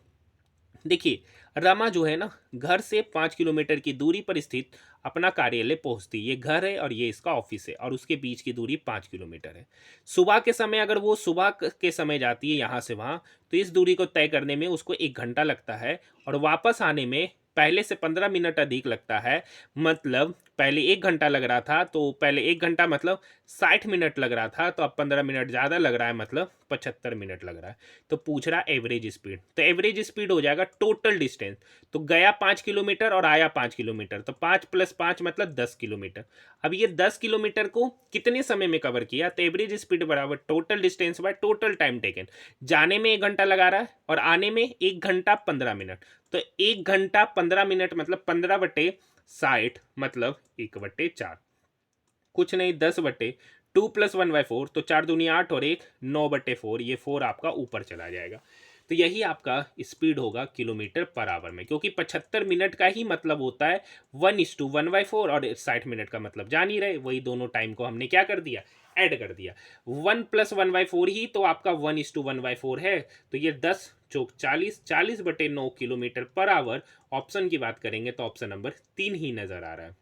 देखिए, रमा जो है ना घर से 5 किलोमीटर की दूरी पर स्थित अपना कार्यालय पहुंचती, ये घर है और ये इसका ऑफिस है और उसके बीच की दूरी 5 किलोमीटर है। सुबह के समय अगर वो सुबह के समय जाती है यहाँ से वहाँ, तो इस दूरी को तय करने में उसको 1 घंटा लगता है और वापस आने में पहले से 15 मिनट अधिक लगता है। मतलब पहले 1 घंटा लग रहा था, तो पहले 1 घंटा मतलब 60 मिनट लग रहा था, तो अब 15 मिनट ज़्यादा लग रहा है, मतलब 75 मिनट लग रहा है। तो पूछ रहा एवरेज स्पीड, तो एवरेज स्पीड हो जाएगा टोटल डिस्टेंस। तो गया 5 किलोमीटर और आया 5 किलोमीटर, तो 5 + 5 मतलब 10 किलोमीटर। अब ये 10 किलोमीटर को कितने समय में कवर किया? तो एवरेज स्पीड बराबर total distance by total time taken. जाने में 1 घंटा लगा रहा है और आने में 1 घंटा 15 मिनट, तो 1 घंटा 15 मिनट मतलब 15/60 मतलब 1/4। कुछ नहीं, 10/2 + 1/4, तो 4 दूनी 8 और 1 9/4, ये 4 आपका ऊपर चला जाएगा। तो यही आपका स्पीड होगा किलोमीटर पर आवर में, क्योंकि 75 मिनट का ही मतलब होता है 1:1/4, और 60 मिनट का मतलब जान ही रहे, वही दोनों टाइम को हमने क्या कर दिया, ऐड कर दिया। 1+1/4 ही तो आपका 1:1/4 है। तो ये 10 चौक 40, 40/9 किलोमीटर पर आवर ऑप्शन की बात करेंगे तो ऑप्शन नंबर 3 ही नजर आ रहा है।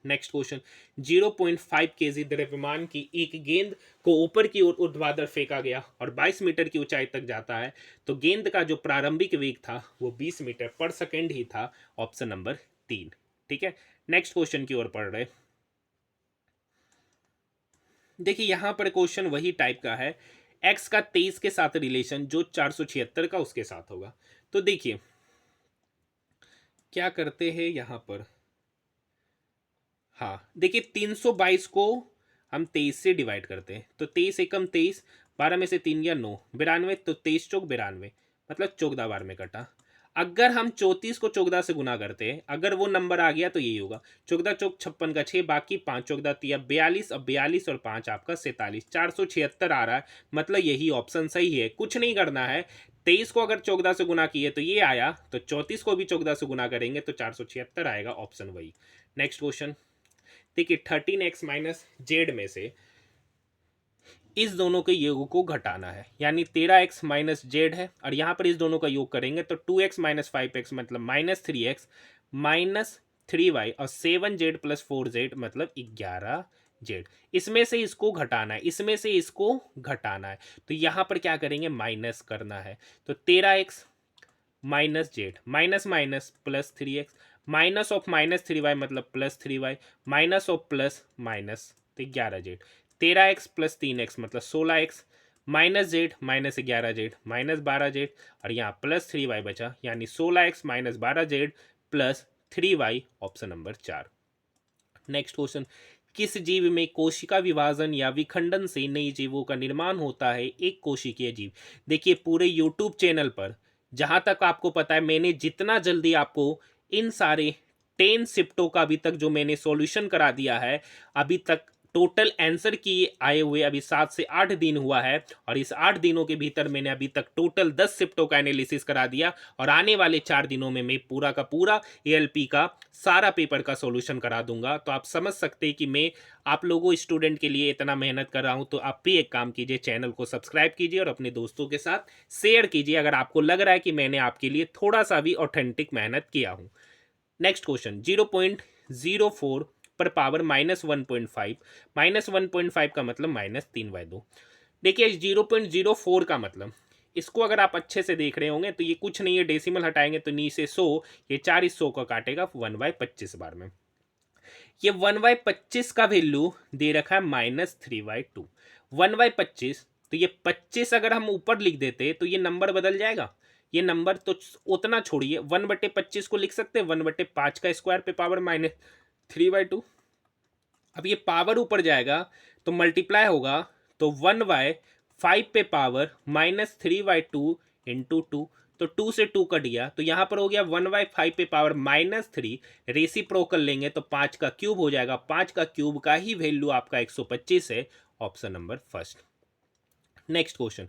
नेक्स्ट क्वेश्चन, 0.5 केजी द्रव्यमान की एक गेंद को ऊपर की ओर ऊर्ध्वाधर फेंका गया और 22 मीटर की ऊंचाई तक जाता है, तो गेंद का जो प्रारंभिक वेग था वो 20 मीटर पर सेकंड ही था, ऑप्शन नंबर 3। ठीक है, नेक्स्ट क्वेश्चन की ओर पढ़ रहे। देखिए यहां पर क्वेश्चन वही टाइप का है, एक्स का 23 के साथ रिलेशन जो 476 का उसके साथ होगा। तो देखिए क्या करते हैं यहां पर, हाँ देखिए 322 को हम 23 से डिवाइड करते हैं, तो 23 एकम 23, 12 में से 3 गया 9, 92, तो 23 चौक 92, मतलब 14 बार में कटा। अगर हम 34 को 14 से गुना करते हैं, अगर वो नंबर आ गया तो यही होगा, 14 चौक 56 का 6, बाकी 5 14 तिया 42, अब 42 और 5 आपका 47, 476 आ रहा है, मतलब यही ऑप्शन सही है, कुछ नहीं करना है। 23 को अगर 14 से गुना किए तो ये आया, तो 34 को भी 14 से गुना करेंगे तो 476 आएगा, ऑप्शन वही। नेक्स्ट क्वेश्चन देखिए, 13x - z में से इस दोनों के योग को घटाना है, यानी 13x - z है, और यहां पर इस दोनों का योग करेंगे तो 2x - 5x मतलब -3x -3y, और 7z + 4z मतलब 11z। इसमें से इसको घटाना है, इसमें से इसको घटाना है, तो यहां पर क्या करेंगे, माइनस करना है। तो 13x - z minus minus +3x, minus of -3y मतलब +3y, minus of plus minus, तो 11z। 13x + 3x मतलब 16x, -z -11z -12z, और यहाँ +3y बचा, यानी 16x - 12z +3y, option number 4। Next question, किस जीव में कोशिका विभाजन या विखंडन से नई जीवों का निर्माण होता है, एक कोशिकीय जीव। देखिए पूरे यूट्यूब चैनल पर जहां तक आपको पता है, मैंने जितना जल्दी आपको इन सारे 10 शिफ्टों का अभी तक जो मैंने सॉल्यूशन करा दिया है, अभी तक टोटल आंसर की आए हुए अभी 7 से 8 दिन हुआ है, और इस 8 दिनों के भीतर मैंने अभी तक टोटल 10 शिफ्टों का एनालिसिस करा दिया, और आने वाले 4 दिनों में मैं पूरा का पूरा एएलपी का सारा पेपर का सॉल्यूशन करा दूंगा। तो आप समझ सकते हैं कि मैं आप लोगों स्टूडेंट के लिए इतना मेहनत कर रहा हूं, तो आप भी एक काम कीजिए, चैनल को सब्सक्राइब कीजिए और अपने दोस्तों के साथ शेयर कीजिए, अगर आपको लग रहा है कि मैंने आपके लिए थोड़ा सा भी ऑथेंटिक मेहनत किया हूं। नेक्स्ट क्वेश्चन, 0.04 पर पावर -1.5, -1.5 का मतलब -3/2। देखिए 0.04 का मतलब, इसको अगर आप अच्छे से देख रहे होंगे तो ये कुछ नहीं है, डेसिमल हटाएंगे तो नीचे 100, ये 4 इस 100 का काटेगा 1/25 बार में। ये 1/25 का वैल्यू दे रखा है -3/2, 1/25, तो ये 25 अगर हम ऊपर लिख देते तो ये नंबर बदल जाएगा, ये नंबर तो उतना छोड़िए, 1/25 को लिख सकते हैं 1/5 का स्क्वायर पे पावर -3/2। अब ये पावर ऊपर जाएगा तो मल्टीप्लाई होगा, तो 1/5 पे पावर -3/2 इंटू 2, तो 2 से 2 कट गया, तो यहां पर हो गया 1/5 पे पावर -3, रेसिप्रोकल लेंगे तो 5 का क्यूब हो जाएगा, 5 का क्यूब का ही वैल्यू आपका 125 है, option number first. Next question,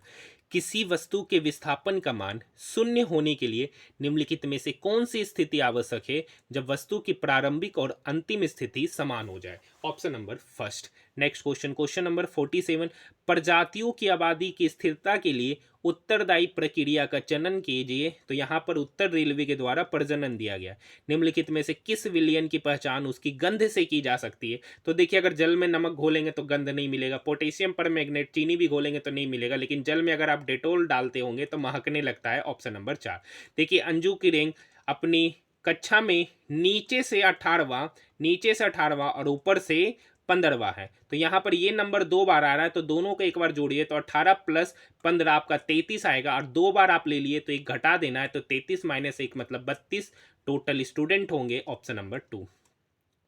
किसी वस्तु के विस्थापन का मान शून्य होने के लिए निम्नलिखित में से कौन सी स्थिति आवश्यक है, जब वस्तु की प्रारंभिक और अंतिम स्थिति समान हो जाए, option number first. Next question, question number 47, प्रजातियों की आबादी की स्थिरता के लिए उत्तरदायी प्रक्रिया का चयन कीजिए, तो यहाँ पर उत्तर रेलवे के द्वारा प्रजनन दिया गया, निम्नलिखित में से किस विलयन की पहचान उसकी गंध से की जा सकती है। तो देखिए अगर जल में नमक घोलेंगे तो गंध नहीं मिलेगा, पोटेशियम पर मैग्नेट चीनी भी घोलेंगे तो नहीं मिलेगा, लेकिन जल में अगर आप डेटोल डालते होंगे तो महकने लगता है, ऑप्शन नंबर 4। देखिए अंजू की रैंक अपनी कक्षा में नीचे से 18वां, नीचे से 18वां और ऊपर से 15वां है, तो यहाँ पर ये नंबर 2 बार आ रहा है, तो दोनों को एक बार जोड़िए तो 18 + 15 आपका 33 आएगा, और 2 बार आप ले लिए तो एक घटा देना है, तो 33 - 1 मतलब 32 टोटल स्टूडेंट होंगे, ऑप्शन नंबर 2।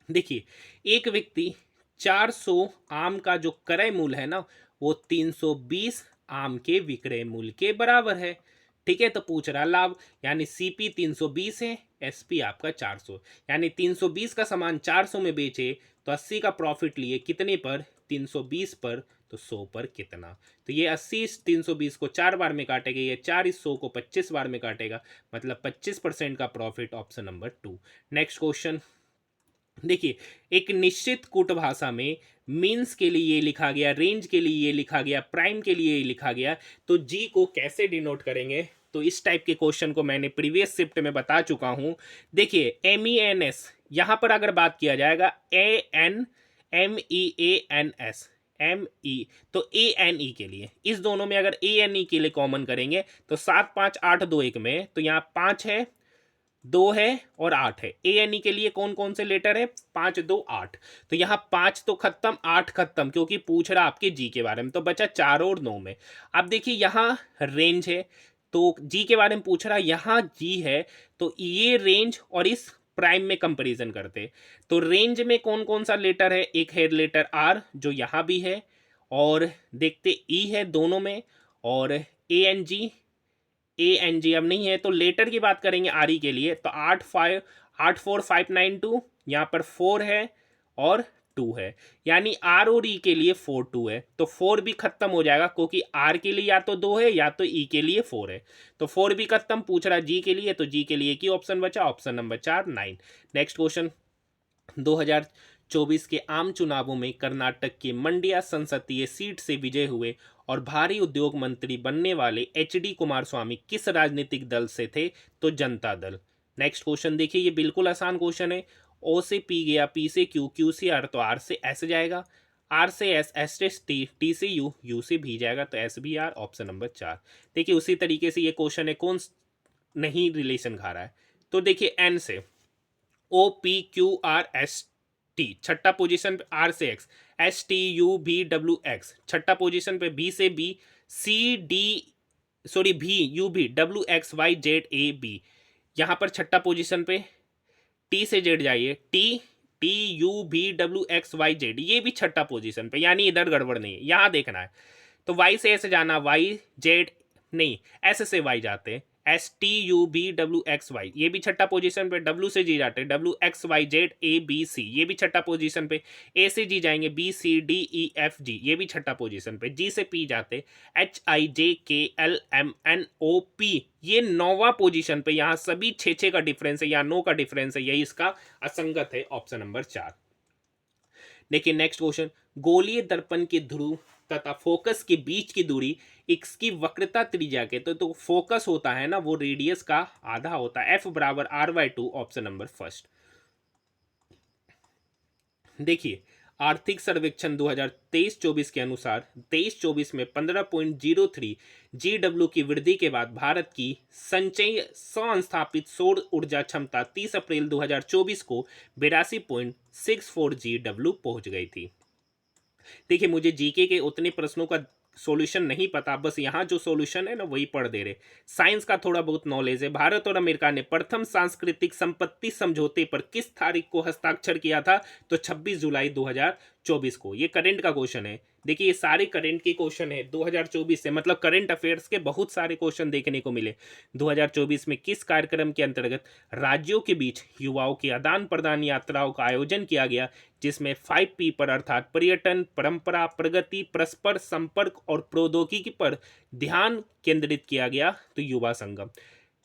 देखिए एक व्यक्ति 400 आम का जो क्रय मूल्य है ना, वो 320 आम के विक्रय मूल्य के बराबर है। ठीक है, तो पूछ रहा लाभ, यानी सीपी 320 है, एसपी आपका 400, यानी 320 का सामान 400 में बेचे तो 80 का प्रॉफिट लिए कितने पर, 320 पर, तो 100 पर कितना। तो ये 80 इस 320 को 4 बार में काटेगा, ये 4 इस 100 को 25 बार में काटेगा, मतलब 25% का profit, option number 2। Next question देखिए, एक निश्चित कूट भाषा में मीन्स के लिए ये लिखा गया, रेंज के लिए ये लिखा गया, प्राइम के लिए ये लिखा गया, तो जी को कैसे डिनोट करेंगे। तो इस टाइप के क्वेश्चन को मैंने प्रीवियस शिफ्ट में बता चुका हूं। देखिए MENS, यहां पर अगर बात किया जाएगा ANMEANS, ME, तो ANE के लिए, इस दोनों में अगर ANE के लिए कॉमन करेंगे तो 7 5 8 2 1 में, तो यहाँ 5 है, 2 है और 8 है। ANE के लिए कौन कौन से लेटर है, 5 2 8, तो यहाँ 5 तो खत्म, 8 खत्म, क्योंकि पूछ रहा आपके जी के बारे में, तो बचा 4 और 9 में। अब देखिए यहाँ रेंज है, तो जी के बारे में पूछ रहा, यहाँ जी है, तो ये रेंज और इस प्राइम में कंपैरिजन करते। तो रेंज में कौन कौन सा लेटर है, एक है लेटर आर जो यहाँ भी है, और देखते ई है दोनों में, और ANG, ANG अब नहीं है, तो लेटर की बात करेंगे आर ई के लिए, तो 84592, यहाँ पर 4 है और 2 है, यानी आर और ई के लिए 4 2 है, तो 4 भी खत्म हो जाएगा, क्योंकि आर के लिए या तो 2 है या तो ई के लिए 4 है, तो 4 भी खत्म। पूछ रहा जी के लिए, तो जी के लिए एक ही ऑप्शन बचा, ऑप्शन नंबर 4 9। नेक्स्ट क्वेश्चन, 2024 के आम चुनावों में कर्नाटक के मंड्या संसदीय सीट से विजय हुए और भारी उद्योग मंत्री बनने वाले HD कुमारस्वामी किस राजनीतिक दल से थे, तो जनता दल। नेक्स्ट क्वेश्चन देखिए, ये बिल्कुल आसान क्वेश्चन है। O से P गया, P से Q, Q से R, तो R से S जाएगा, R से S, S से T, T से U, U से V जाएगा, तो S भी R, ऑप्शन नंबर 4। देखिए उसी तरीके से ये क्वेश्चन है, कौन नहीं रिलेशन खा रहा है, तो देखिए N से OPQRST, छठा पोजीशन पे R से X, STUVWX, छठा पोजीशन पे B से B, VUVWXYZAB, यहाँ पर छठा पोजीशन पे T से Z जाइए, TUVWXYZ, ये भी छठा पोजीशन पे, यानी इधर गड़बड़ नहीं है, यहाँ देखना है। तो Y से S जाना, YZ नहीं, S से Y जाते हैं, STUVWXY, ये भी छठा पोजीशन पे। W से G जाते हैं, WXYZABC, ये भी छठा पोजीशन पे। A से G जाएंगे, BCDEFG, ये भी छठा पोजीशन पे। G से P जाते, HIJKLMNOP, ये 9वां पोजीशन पे। यहाँ सभी 6 का डिफरेंस है, यहाँ 9 का डिफरेंस है, यही इसका असंगत है, ऑप्शन नंबर 4। देखिए नेक्स्ट क्वेश्चन, गोलीय दर्पण के ध्रुव तथा फोकस के बीच की दूरी इसकी वक्रता त्रिज्या के, तो फोकस होता है ना, वो रेडियस का आधा होता है, F बराबर R/2, ऑप्शन नंबर फर्स्ट। देखिए आर्थिक सर्वेक्षण 2023-24 के अनुसार 23-24 में 15.03 GW की वृद्धि के बाद भारत की संचयी स्थापित सौर ऊर्जा क्षमता 30 अप्रैल 2024 को 82.64 GW पहुंच गई थी। देखिए मुझे जीके के उतने प्रश्नों का सॉल्यूशन नहीं पता, बस यहाँ जो सॉल्यूशन है ना वही पढ़ दे रहे। साइंस का थोड़ा बहुत नॉलेज है। भारत और अमेरिका ने प्रथम सांस्कृतिक संपत्ति समझौते पर किस तारीख को हस्ताक्षर किया था, तो 26 जुलाई 2024 को। ये करंट का क्वेश्चन है। देखिए ये सारे करंट के क्वेश्चन है 2024 से, मतलब करंट अफेयर्स के बहुत सारे क्वेश्चन देखने को मिले। 2024 में किस कार्यक्रम के अंतर्गत राज्यों के बीच युवाओं की आदान प्रदान यात्राओं का आयोजन किया गया, जिसमें 5P पर अर्थात पर्यटन, परंपरा, प्रगति, परस्पर संपर्क और प्रौद्योगिकी पर ध्यान केंद्रित किया गया, तो Yuva Sangam.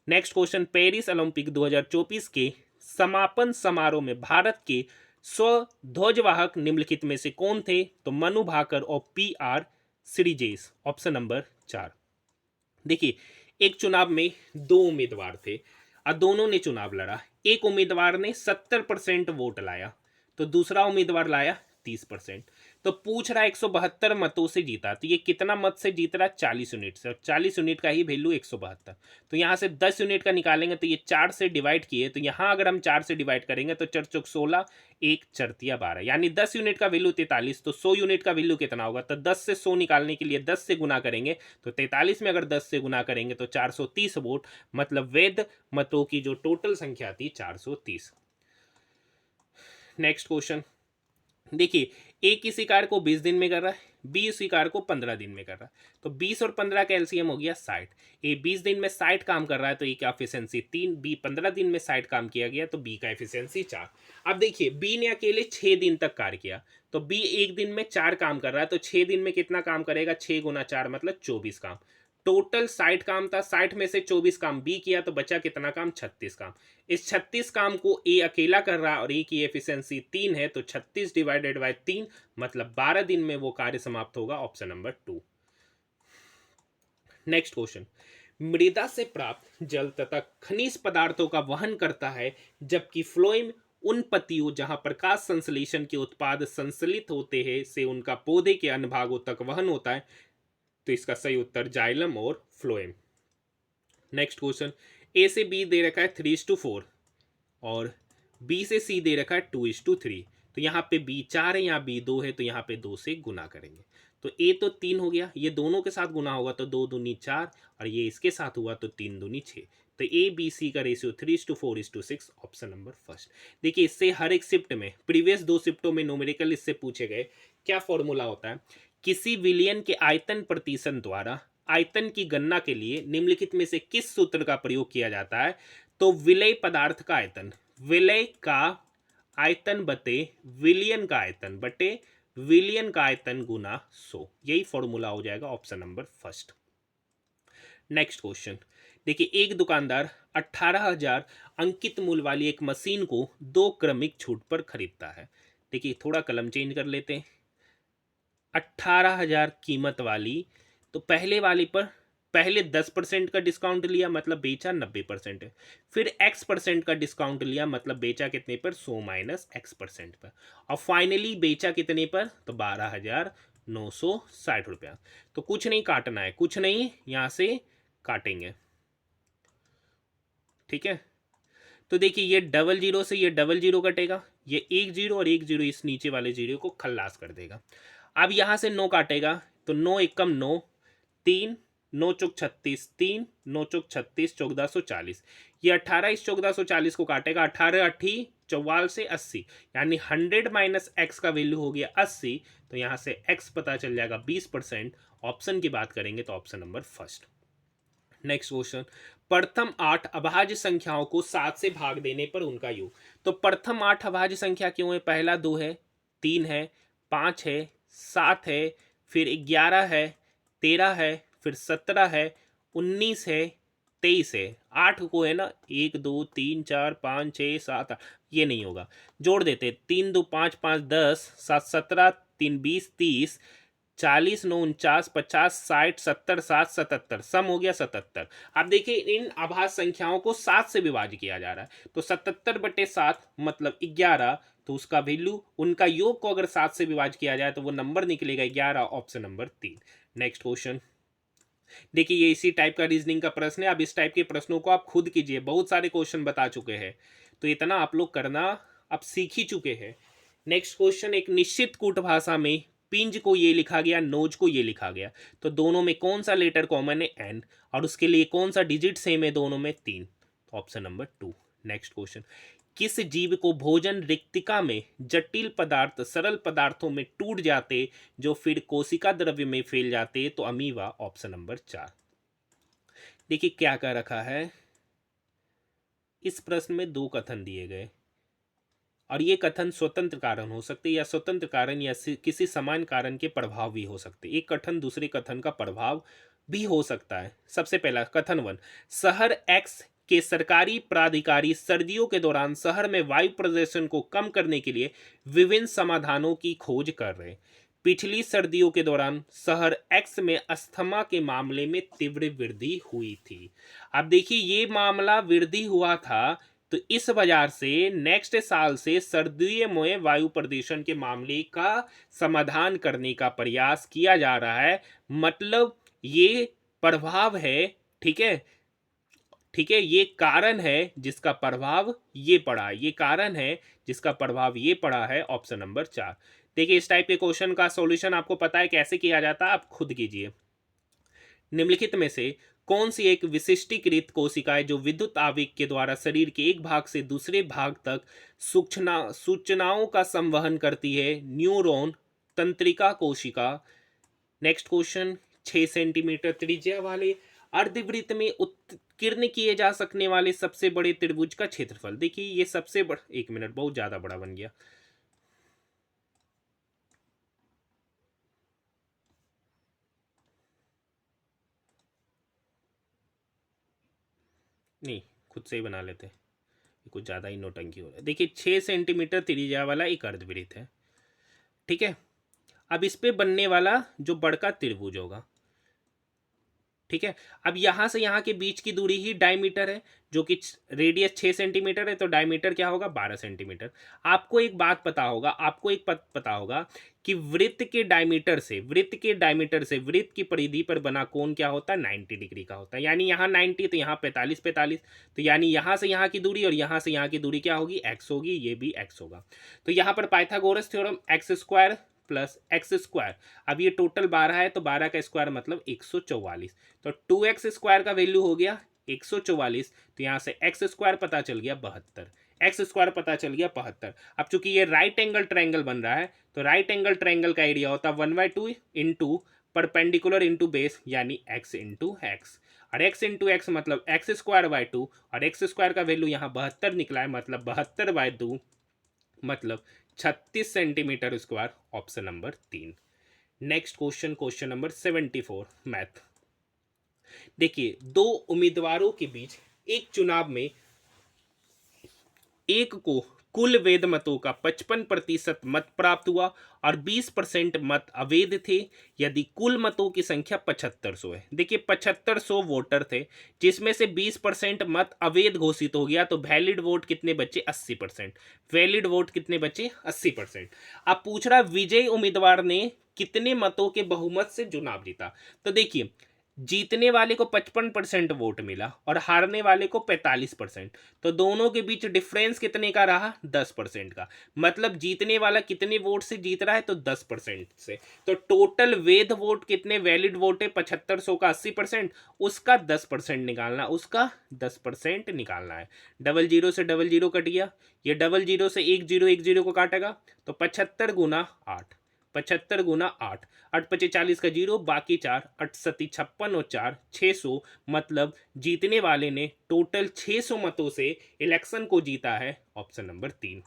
Next question, Paris Olympic 2024 के समापन समारोह में भारत के स्वध्वजवाहक निम्नलिखित में से कौन थे, तो मनु भाकर और PR श्रीजेश, ऑप्शन नंबर 4। देखिए एक चुनाव में 2 उम्मीदवार थे और दोनों ने चुनाव लड़ा। एक उम्मीदवार ने 70% वोट लाया, तो दूसरा उम्मीदवार लाया 30%। तो पूछ रहा है 172 मतों से जीता, तो ये कितना मत से जीत रहा है, 40 यूनिट से, और 40 यूनिट का ही वैल्यू 172। तो यहाँ से 10 यूनिट का निकालेंगे, तो ये 4 से डिवाइड किए, तो यहाँ अगर हम 4 से डिवाइड करेंगे तो 4 चौक 16, 1 चरतिया 12, यानी 10 यूनिट का वैल्यू 43। तो 100 यूनिट का वैल्यू कितना होगा, तो 10 से 100 निकालने के लिए 10 से गुना करेंगे, तो 43 में अगर 10 से गुना करेंगे तो 430 वोट, मतलब वैध मतों की जो टोटल संख्या थी 430। नेक्स्ट क्वेश्चन, देखिए, ए किसी कार्य को 20 दिन में कर रहा है, बी उसी कार्य को 15 दिन में कर रहा है। तो 20 और 15 का एलसीएम हो गया 60। ए 20 दिन में 60 काम कर रहा है तो ए का एफिशिएंसी 3, बी 15 दिन में 60 काम किया गया तो बी का एफिशिएंसी 4। अब देखिए, बी ने अकेले 6 दिन तक कार्य किया, तो बी एक दिन में 4 काम कर रहा है, तो 6 दिन में कितना काम करेगा? 6 गुना 4 मतलब 24 काम। टोटल 60 काम था, 60 में से 24 काम बी किया तो बचा कितना काम? 36 काम। इस 36 काम को ए अकेला कर रहा है और ए की एफिशिएंसी 3 है, तो 36 डिवाइडेड बाय 3 मतलब 12 दिन में वो कार्य समाप्त होगा। Option number 2। नेक्स्ट क्वेश्चन, मृदा से प्राप्त जल तथा खनिज पदार्थों का वहन करता है, जबकि फ्लोएम उन पत्तियों जहां प्रकाश संश्लेषण के उत्पाद संश्लित होते हैं से उनका पौधे के अन्य भागों तक वहन होता है। तो इसका सही उत्तर जाइलम और फ्लोएम। नेक्स्ट क्वेश्चन, ए से बी दे रखा है 3:4 और बी से सी दे रखा है 2:3। तो यहाँ पे बी 4 है, यहाँ बी 2 है, तो यहाँ पे 2 से गुना करेंगे। तो ए तो 3 हो गया, ये दोनों के साथ गुना होगा तो 2 दूनी 4 और ये इसके साथ हुआ तो 3 दूनी 6। तो ए बी सी का रेशियो 3:4:6। Option number first. देखिए, इससे हर एक शिफ्ट में, प्रीवियस 2 शिफ्टों में न्यूमेरिकल इससे पूछे गए। क्या फॉर्मूला होता है? किसी विलयन के आयतन प्रतिशत द्वारा आयतन की गणना के लिए निम्नलिखित में से किस सूत्र का प्रयोग किया जाता है? तो विलय पदार्थ का आयतन, विलय का आयतन बटे विलियन का आयतन बटे विलियन का आयतन गुना 100, यही फॉर्मूला हो जाएगा। Option number first. Next question, देखिए, एक दुकानदार 18,000 अंकित मूल्य वाली एक मशीन को 2 क्रमिक छूट पर खरीदता है। देखिए, थोड़ा कलम चेंज कर लेते हैं। 18,000 कीमत वाली, तो पहले वाली पर पहले 10% का डिस्काउंट लिया मतलब बेचा 90% है। फिर x% का डिस्काउंट लिया मतलब बेचा कितने पर? 100 माइनस x% पर। और फाइनली बेचा कितने पर? तो 12,960 रुपया। तो कुछ नहीं काटना है, कुछ नहीं यहाँ से काटेंगे, ठीक है। तो देखिए, ये डबल जीरो से ये डबल जीरो कटेगा, ये एक जीरो और एक जीरो इस नीचे वाले जीरो को खल्लास कर देगा। अब यहाँ से 9 काटेगा तो 9 एकम 9, 3, 9 चौक 36, 3, 9 चौक 36, 1440। ये 18 इस 1440 को काटेगा, 18 अट्ठी 44 से 80, यानी 100 माइनस एक्स का वैल्यू हो गया 80। तो यहाँ से एक्स पता चल जाएगा 20%। ऑप्शन की बात करेंगे तो option number first. Next question, प्रथम 8 अभाज्य संख्याओं को 7 से भाग देने पर उनका योग। तो प्रथम 8 अभाज्य संख्या क्यों है? पहला 2 है, 3 है, 5 है, 7 है, फिर 11 है, 13 है, फिर 17 है, 19 है, 23 है। 8 को है ना, 1 2 3 4 5 6 7 8, ये नहीं होगा। जोड़ देते, 3 2 5 5 10, 7 17, 3 20 30, 40 9 49 50 60 70 60 77, सम हो गया 77। अब देखिए, इन आभाज्य संख्याओं को 7 से विभाज्य किया जा रहा है, तो 77/7 मतलब 11। तो उसका वैल्यू, उनका योग को अगर 7 से विभाज्य किया जाए तो वो नंबर निकलेगा 11। Option number 3। नेक्स्ट क्वेश्चन, देखिए, ये इसी टाइप का रीजनिंग का प्रश्न है। अब इस टाइप के प्रश्नों को आप खुद कीजिए, बहुत सारे क्वेश्चन बता चुके हैं, तो इतना आप लोग करना अब सीख ही चुके हैं। नेक्स्ट क्वेश्चन, एक निश्चित कूट भाषा में पिंज को ये लिखा गया, नोज को ये लिखा गया, तो दोनों में कौन सा लेटर कॉमन है? एन। और उसके लिए कौन सा डिजिट सेम है? दोनों में 3। Option number 2। नेक्स्ट क्वेश्चन, किस जीव को भोजन रिक्तिका में जटिल पदार्थ सरल पदार्थों में टूट जाते जो फिर कोशिका द्रव्य में फैल जाते? तो अमीबा। Option number 4। देखिए, क्या कह रखा है इस प्रश्न में, 2 कथन दिए गए और ये कथन स्वतंत्र कारण हो सकते या स्वतंत्र कारण या किसी समान कारण के प्रभाव भी हो सकते। एक कथन दूसरे कथन का प्रभाव भी हो सकता है। सबसे पहला कथन 1, शहर एक्स के सरकारी प्राधिकारी सर्दियों के दौरान शहर में वायु प्रदूषण को कम करने के लिए विभिन्न समाधानों की खोज कर रहे। पिछली सर्दियों के दौरान शहर एक्स में अस्थमा के मामले में तीव्र वृद्धि हुई थी। अब देखिए, ये मामला वृद्धि हुआ था, तो इस वजह से नेक्स्ट साल से सर्दियों में वायु प्रदूषण के मामले का समाधान करने का प्रयास किया जा रहा है। मतलब ये प्रभाव है, ठीक है, ठीक है, ये कारण है जिसका प्रभाव ये पड़ा, ये कारण है जिसका प्रभाव ये पड़ा है। Option number 4। देखिए, इस टाइप के क्वेश्चन का सॉल्यूशन आपको पता है कैसे किया जाता है, आप खुद कीजिए। निम्नलिखित में से कौन सी एक विशिष्टीकृत कोशिका है जो विद्युत आवेग के द्वारा शरीर के एक भाग से दूसरे भाग तक सूचनाओं का संवहन करती है? न्यूरॉन, तंत्रिका कोशिका। नेक्स्ट क्वेश्चन, 6 सेंटीमीटर त्रिज्या वाले अर्धवृत्त में उत्कीर्ण किए जा सकने वाले सबसे बड़े त्रिभुज का क्षेत्रफल। देखिए ये सबसे बड़ा, 1 मिनट, बहुत ज्यादा बड़ा बन गया। नहीं, खुद से ही बना लेते, कुछ ज़्यादा ही नौटंकी हो रहा है। देखिए 6 सेंटीमीटर त्रिज्या वाला एक अर्धवृत्त है, ठीक है। अब इस पे बनने वाला जो बड़का त्रिभुज होगा, ठीक है। अब यहाँ से यहाँ के बीच की दूरी ही डायमीटर है, जो कि रेडियस 6 सेंटीमीटर है, तो डायमीटर क्या होगा? 12 सेंटीमीटर। आपको एक बात पता होगा, आपको एक पता होगा कि वृत्त के डायमीटर से वृत्त की परिधि पर बना कोण क्या होता है? 90 डिग्री का होता है। यानी यहाँ 90 तो यहाँ 45 45, तो यानी यहाँ से यहाँ की दूरी और यहाँ से यहाँ की दूरी क्या होगी? एक्स होगी, ये भी एक्स होगा। तो यहाँ पर Pythagoras theorem x square plus x square, अब ये टोटल 12 है तो 12 का स्क्वायर मतलब 144, तो 2x स्क्वायर का वैल्यू हो गया 144, तो यहाँ से एक्स स्क्वायर पता चल गया 72, एक्स स्क्वायर पता चल गया 72। अब चूंकि ये राइट एंगल ट्रायंगल बन रहा है, तो राइट एंगल ट्रायंगल का एरिया होता है 1/2 इंटू परपेंडिकुलर इंटू बेस, यानी x इंटू एक्स, और x इंटू एक्स मतलब एक्स स्क्वायर बाय 2, और एक्स स्क्वायर का वैल्यू यहाँ 72 निकला है, मतलब 72/2 मतलब 36 centimetre square, option number 3। Next question, question number 74 math. देखिए दो उम्मीदवारों के बीच एक चुनाव में एक को कुल वेद मतों का 55% मत प्राप्त हुआ और 20% मत अवैध थे यदि कुल मतों की संख्या 7500 है। देखिए 7500 वोटर थे, जिसमें से 20% मत अवैध घोषित हो गया, तो वैलिड वोट कितने बचे? 80%। वैलिड वोट कितने बचे? 80%। अब पूछ रहा विजयी उम्मीदवार ने कितने मतों के बहुमत से चुनाव जीता। तो देखिए जीतने वाले को 55% वोट मिला और हारने वाले को 45%, तो दोनों के बीच डिफरेंस कितने का रहा? 10% का। मतलब जीतने वाला कितने वोट से जीत रहा है? तो 10% से। तो टोटल वैध वोट कितने? वैलिड वोट है 7500 का 80%, उसका 10% निकालना, उसका 10% निकालना है। 00 से 00 कट गया, ये 00 से 10 को काटेगा, तो 75 गुना 8, 75 गुना 8, 8 पचे 40 का 0, बाकी 4, 8 सती 56 और 4 600, मतलब जीतने वाले ने टोटल 600 मतों से इलेक्शन को जीता है, ऑप्शन नंबर 3।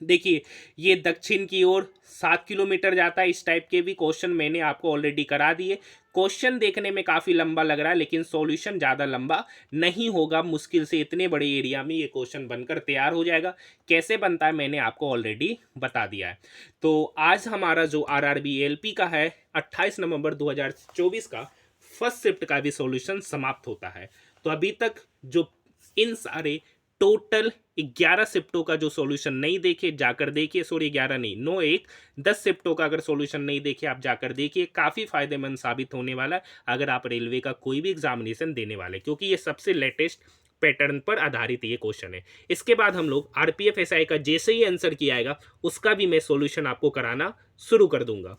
देखिए ये दक्षिण की ओर 7 किलोमीटर जाता है। इस टाइप के भी क्वेश्चन मैंने आपको ऑलरेडी करा दिए। क्वेश्चन देखने में काफ़ी लंबा लग रहा है, लेकिन सॉल्यूशन ज़्यादा लंबा नहीं होगा। मुश्किल से इतने बड़े एरिया में ये क्वेश्चन बनकर तैयार हो जाएगा। कैसे बनता है मैंने आपको ऑलरेडी बता दिया है। तो आज हमारा जो आरआरबी एएलपी का है 28 नवंबर 2024 का फर्स्ट शिफ्ट का भी सॉल्यूशन समाप्त होता है। तो अभी तक जो इन सारे टोटल 11 शिफ्टों का जो सॉल्यूशन नहीं देखे जाकर देखिए, सॉरी 11 नहीं 9 1 10 शिफ्टों का अगर सॉल्यूशन नहीं देखे आप जाकर देखिए, काफ़ी फायदेमंद साबित होने वाला है अगर आप रेलवे का कोई भी एग्जामिनेशन देने वाले, क्योंकि ये सबसे लेटेस्ट पैटर्न पर आधारित ये क्वेश्चन है। इसके बाद हम लोग आरपीएफ एसआई का जैसे ही आंसर किया आएगा उसका भी मैं सॉल्यूशन आपको कराना शुरू कर दूंगा।